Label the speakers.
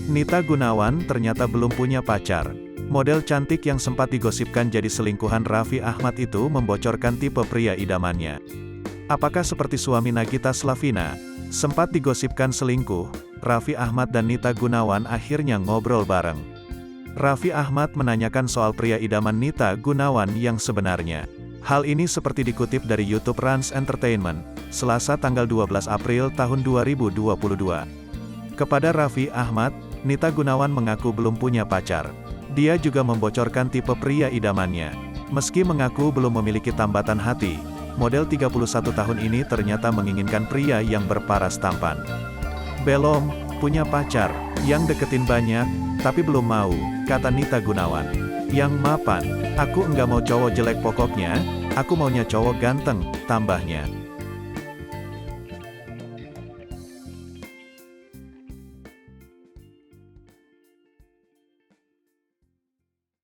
Speaker 1: Nita Gunawan ternyata belum punya pacar. Model cantik yang sempat digosipkan jadi selingkuhan Raffi Ahmad itu membocorkan tipe pria idamannya. Apakah seperti suami Nagita Slavina? Sempat digosipkan selingkuh, Raffi Ahmad dan Nita Gunawan akhirnya ngobrol bareng. Raffi Ahmad menanyakan soal pria idaman Nita Gunawan yang sebenarnya. Hal ini seperti dikutip dari YouTube Rans Entertainment, Selasa tanggal 12 April tahun 2022. Kepada Raffi Ahmad, Nita Gunawan mengaku belum punya pacar. Dia juga membocorkan tipe pria idamannya. Meski mengaku belum memiliki tambatan hati, model 31 tahun ini ternyata menginginkan pria yang berparas tampan. Belum punya pacar, yang deketin banyak, tapi belum mau, kata Nita Gunawan. Yang mapan, aku enggak mau cowok jelek pokoknya, aku maunya cowok ganteng, tambahnya.